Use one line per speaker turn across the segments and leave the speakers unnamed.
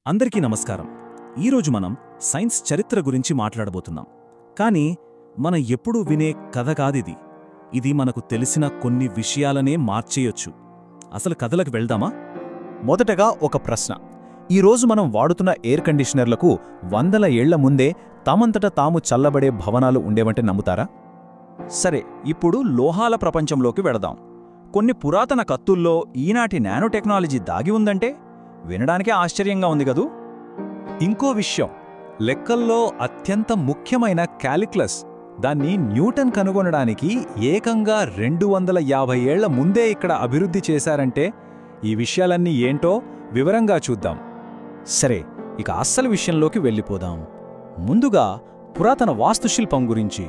అందరికీ నమస్కారం. ఈరోజు మనం సైన్స్ చరిత్ర గురించి మాట్లాడబోతున్నాం. కానీ మనం ఎప్పుడూ వినే కథ కాదిది. ఇది మనకు తెలిసిన కొన్ని విషయాలనే మార్చేయొచ్చు. అసలు కథలకు వెళ్దామా?
మొదటగా ఒక ప్రశ్న. ఈరోజు మనం వాడుతున్న ఎయిర్ కండిషనర్లకు వందల ఏళ్ల ముందే తమంతట తాము చల్లబడే భవనాలు ఉండేవంటే నమ్ముతారా?
సరే, ఇప్పుడు లోహాల ప్రపంచంలోకి వెళదాం. కొన్ని పురాతన కత్తుల్లో ఈనాటి నానోటెక్నాలజీ దాగి ఉందంటే వినడానికే ఆశ్చర్యంగా ఉంది గదూ.
ఇంకో విషయం, లెక్కల్లో అత్యంత ముఖ్యమైన క్యాలిక్యులస్, దాన్ని న్యూటన్ కనుగొనడానికి ఏకంగా 250 ఏళ్ల ముందే ఇక్కడ అభివృద్ధి చేశారంటే ఈ విషయాలన్నీ ఏంటో వివరంగా చూద్దాం. సరే, ఇక అస్సలు విషయంలోకి వెళ్ళిపోదాం. ముందుగా పురాతన వాస్తుశిల్పం గురించి.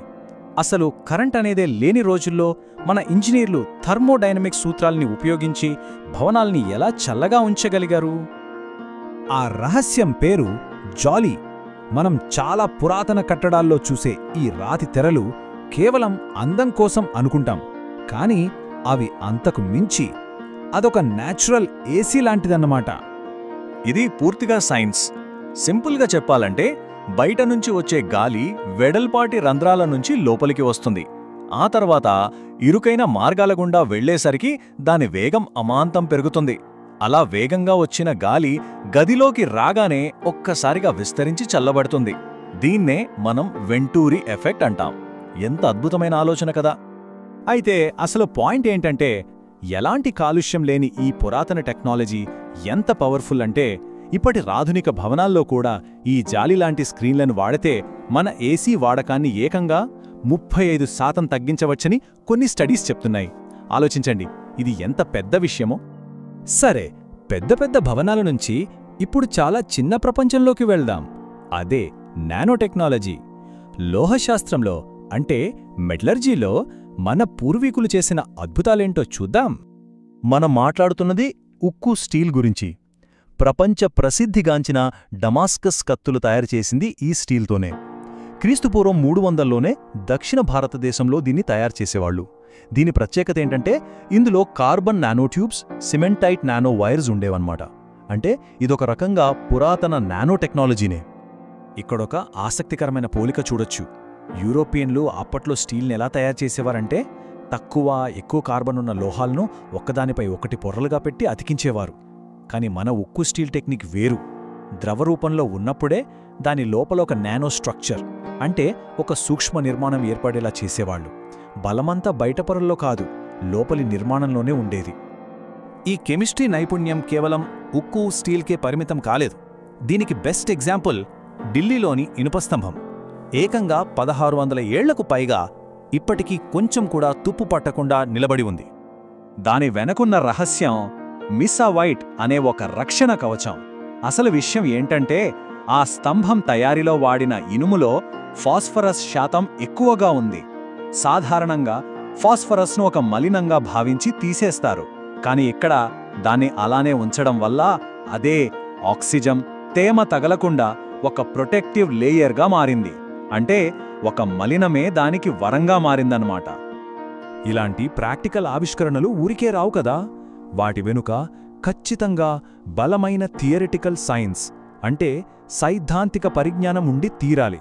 అసలు కరెంట్ అనేదే లేని రోజుల్లో మన ఇంజనీర్లు థర్మోడైనమిక్ సూత్రాల్ని ఉపయోగించి భవనాల్ని ఎలా చల్లగా ఉంచగలిగారు? ఆ రహస్యం పేరు జాలీ. మనం చాలా పురాతన కట్టడాల్లో చూసే ఈ రాతి తెరలు కేవలం అందం కోసం అనుకుంటాం, కానీ అవి అంతకు మించి అదొక న్యాచురల్ ఏసీ లాంటిదన్నమాట.
ఇది పూర్తిగా సైన్స్. సింపుల్గా చెప్పాలంటే బయట నుంచి వచ్చే గాలి వెడల్పాటి రంధ్రాల నుంచి లోపలికి వస్తుంది. ఆ తర్వాత ఇరుకైన మార్గాల గుండా వెళ్లేసరికి దాని వేగం అమాంతం పెరుగుతుంది. అలా వేగంగా వచ్చిన గాలి గదిలోకి రాగానే ఒక్కసారిగా విస్తరించి చల్లబడుతుంది. దీన్నే మనం వెంటూరి ఎఫెక్ట్ అంటాం. ఎంత అద్భుతమైన ఆలోచన కదా!
అయితే అసలు పాయింట్ ఏంటంటే, ఎలాంటి కాలుష్యం లేని ఈ పురాతన టెక్నాలజీ ఎంత పవర్ఫుల్ అంటే, ఇప్పటి ఆధునిక భవనాల్లో కూడా ఈ జాలిలాంటి స్క్రీన్లను వాడితే మన ఏసీ వాడకాన్ని ఏకంగా 35% తగ్గించవచ్చని కొన్ని స్టడీస్ చెప్తున్నాయి. ఆలోచించండి, ఇది ఎంత పెద్ద విషయమో. సరే, పెద్ద పెద్ద భవనాల నుంచి ఇప్పుడు చాలా చిన్న ప్రపంచంలోకి వెళ్దాం. అదే నానోటెక్నాలజీ. లోహశాస్త్రంలో అంటే మెటలర్జీలో మన పూర్వీకులు చేసిన అద్భుతాలేంటో చూద్దాం.
మనం మాట్లాడుతున్నది ఉక్కు స్టీల్ గురించి. ప్రపంచ ప్రసిద్ధిగాంచిన డమాస్కస్ కత్తులు తయారు చేసింది ఈ స్టీల్తోనే. క్రీస్తుపూర్వం 300లోనే దక్షిణ భారతదేశంలో దీన్ని తయారు చేసేవాళ్లు. దీని ప్రత్యేకత ఏంటంటే, ఇందులో కార్బన్ నానోట్యూబ్స్, సిమెంటైట్ నానో వైర్స్ ఉండేవన్నమాట. అంటే ఇదొక రకంగా పురాతన నానో టెక్నాలజీనే.
ఇక్కడొక ఆసక్తికరమైన పోలిక చూడొచ్చు. యూరోపియన్లు అప్పట్లో స్టీల్ని ఎలా తయారు చేసేవారంటే, ఎక్కువ కార్బన్ ఉన్న లోహాలను ఒక్కదానిపై ఒకటి పొరలుగా పెట్టి అతికించేవారు. కానీ మన ఉక్కు స్టీల్ టెక్నిక్ వేరు. ద్రవరూపంలో ఉన్నప్పుడే దాని లోపల ఒక నానో స్ట్రక్చర్, అంటే ఒక సూక్ష్మ నిర్మాణం ఏర్పడేలా చేసేవాళ్లు. బలమంతా బయట పొరల్లో కాదు, లోపలి నిర్మాణంలోనే ఉండేది. ఈ కెమిస్ట్రీ నైపుణ్యం కేవలం ఉక్కు స్టీల్కే పరిమితం కాలేదు. దీనికి బెస్ట్ ఎగ్జాంపుల్ ఢిల్లీలోని ఇనుపస్తంభం. ఏకంగా 1600 ఏళ్లకు పైగా ఇప్పటికీ కొంచెం కూడా తుప్పు పట్టకుండా నిలబడి ఉంది. దాని వెనకున్న రహస్యం మిస్సా వైట్ అనే ఒక రక్షణ కవచం. అసలు విషయం ఏంటంటే, ఆ స్తంభం తయారీలో వాడిన ఇనుములో ఫాస్ఫరస్ శాతం ఎక్కువగా ఉంది. సాధారణంగా ఫాస్ఫరస్ను ఒక మలినంగా భావించి తీసేస్తారు, కానీ ఇక్కడ దాన్ని అలానే ఉంచడం వల్ల అదే ఆక్సిజన్, తేమ తగలకుండా ఒక ప్రొటెక్టివ్ లేయర్గా మారింది. అంటే ఒక మలినమే దానికి వరంగా మారిందన్నమాట. ఇలాంటి ప్రాక్టికల్ ఆవిష్కరణలు ఊరికే రావు కదా. వాటి వెనుక ఖచ్చితంగా బలమైన థియరిటికల్ సైన్స్, అంటే సైద్ధాంతిక పరిజ్ఞానం ఉండి తీరాలి.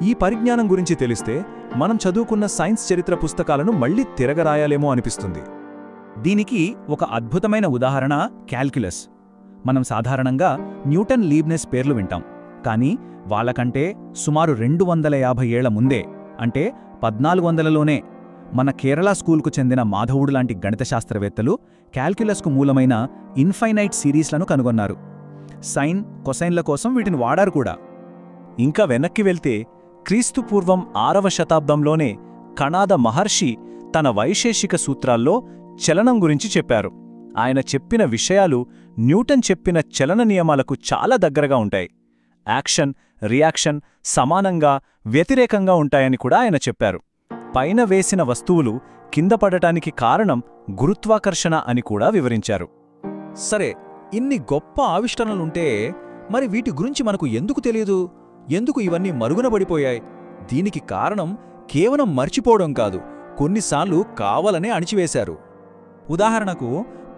ఈ పరిజ్ఞానం గురించి తెలిస్తే మనం చదువుకున్న సైన్స్ చరిత్ర పుస్తకాలను మళ్లీ తిరగరాయాలేమో అనిపిస్తుంది.
దీనికి ఒక అద్భుతమైన ఉదాహరణ క్యాల్క్యులస్. మనం సాధారణంగా న్యూటన్, లీబ్నిస్ పేర్లు వింటాం, కానీ వాళ్ళకంటే సుమారు 250 ఏళ్ల ముందే, అంటే 1400లోనే మన కేరళ స్కూల్కు చెందిన మాధవుడు లాంటి గణిత శాస్త్రవేత్తలు క్యాల్క్యులస్కు మూలమైన ఇన్ఫైనైట్ సిరీస్లను కనుగొన్నారు. సైన్, కొసైన్ల కోసం వీటిని వాడారు కూడా. ఇంకా వెనక్కి వెళ్తే క్రీస్తుపూర్వం 6వ శతాబ్దంలోనే కణాద మహర్షి తన వైశేషిక సూత్రాల్లో చలనం గురించి చెప్పారు. ఆయన చెప్పిన విషయాలు న్యూటన్ చెప్పిన చలన నియమాలకు చాలా దగ్గరగా ఉంటాయి. యాక్షన్, రియాక్షన్ సమానంగా, వ్యతిరేకంగా ఉంటాయని కూడా ఆయన చెప్పారు. పైన వేసిన వస్తువులు కింద పడటానికి కారణం గురుత్వాకర్షణ అని కూడా వివరించారు.
సరే, ఇన్ని గొప్ప ఆవిష్కరణలుంటే మరి వీటి గురించి మనకు ఎందుకు తెలియదు? ఎందుకు ఇవన్నీ మరుగున పడిపోయాయి? దీనికి కారణం కేవలం మర్చిపోవడం కాదు, కొన్నిసార్లు కావాలనే అణిచివేశారు. ఉదాహరణకు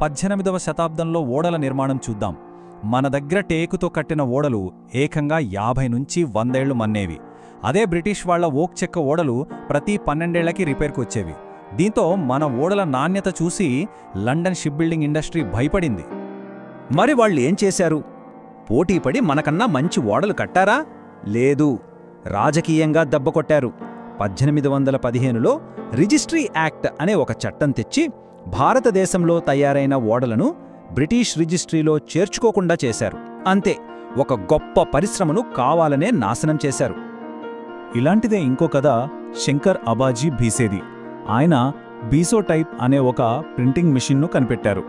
18వ శతాబ్దంలో ఓడల నిర్మాణం చూద్దాం.
మన దగ్గర టేకుతో కట్టిన ఓడలు ఏకంగా 50 నుంచి 100 ఏళ్లు మన్నేవి. అదే బ్రిటిష్ వాళ్ల ఓక్ చెక్క ఓడలు ప్రతి 12 ఏళ్లకి రిపేర్కు వచ్చేవి. దీంతో మన ఓడల నాణ్యత చూసి లండన్ షిప్ బిల్డింగ్ ఇండస్ట్రీ భయపడింది.
మరి వాళ్ళు ఏం చేశారు? పోటీపడి మనకన్నా మంచి ఓడలు కట్టారా? లేదు, రాజకీయంగా దెబ్బకొట్టారు. 1815లో రిజిస్ట్రీ యాక్ట్ అనే ఒక చట్టం తెచ్చి భారతదేశంలో తయారైన ఓడలను బ్రిటిష్ రిజిస్ట్రీలో చేర్చుకోకుండా చేశారు. అంతే, ఒక గొప్ప పరిశ్రమను కావాలనే నాశనం చేశారు.
ఇలాంటిదే ఇంకో కథ శంకర్ అబాజీ భీసేది. ఆయన బీసోటైప్ అనే ఒక ప్రింటింగ్ మెషిన్ను కనిపెట్టారు.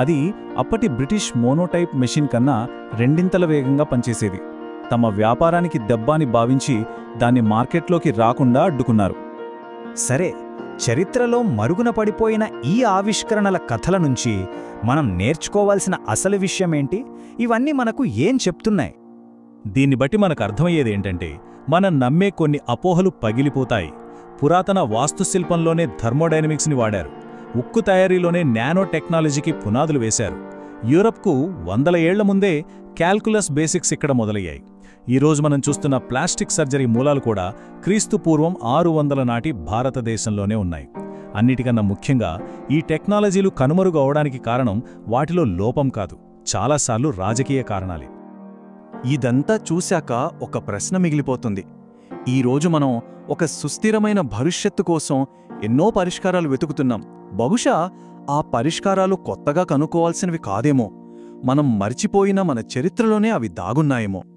అది అప్పటి బ్రిటిష్ మోనోటైప్ మెషిన్ కన్నా రెండింతల వేగంగా పనిచేసేది. తమ వ్యాపారానికి దెబ్బని భావించి దాన్ని మార్కెట్లోకి రాకుండా అడ్డుకున్నారు.
సరే, చరిత్రలో మరుగున పడిపోయిన ఈ ఆవిష్కరణల కథల నుంచి మనం నేర్చుకోవాల్సిన అసలు విషయమేంటి? ఇవన్నీ మనకు ఏం చెప్తున్నాయి?
దీన్ని బట్టి మనకు అర్థమయ్యేదేంటంటే, మనం నమ్మే కొన్ని అపోహలు పగిలిపోతాయి. పురాతన వాస్తుశిల్పంలోనే థర్మోడైనమిక్స్ని వాడారు. ఉక్కు తయారీలోనే నానో టెక్నాలజీకి పునాదులు వేశారు. యూరప్కు 100 ఏళ్ల ముందే క్యాల్కులస్ బేసిక్స్ ఇక్కడ మొదలయ్యాయి. ఈరోజు మనం చూస్తున్న ప్లాస్టిక్ సర్జరీ మూలాలు కూడా క్రీస్తుపూర్వం 600 నాటి భారతదేశంలోనే ఉన్నాయి. అన్నిటికన్నా ముఖ్యంగా ఈ టెక్నాలజీలు కనుమరుగు అవడానికి కారణం వాటిలో లోపం కాదు, చాలాసార్లు రాజకీయ కారణాలే.
ఇదంతా చూశాక ఒక ప్రశ్న మిగిలిపోతుంది. ఈరోజు మనం ఒక సుస్థిరమైన భవిష్యత్తు కోసం ఎన్నో పరిష్కారాలు వెతుకుతున్నాం. బహుశా ఆ పరిష్కారాలు కొత్తగా కనుక్కోవాల్సినవి కాదేమో, మనం మర్చిపోయిన మన చరిత్రలోనే అవి దాగున్నాయేమో.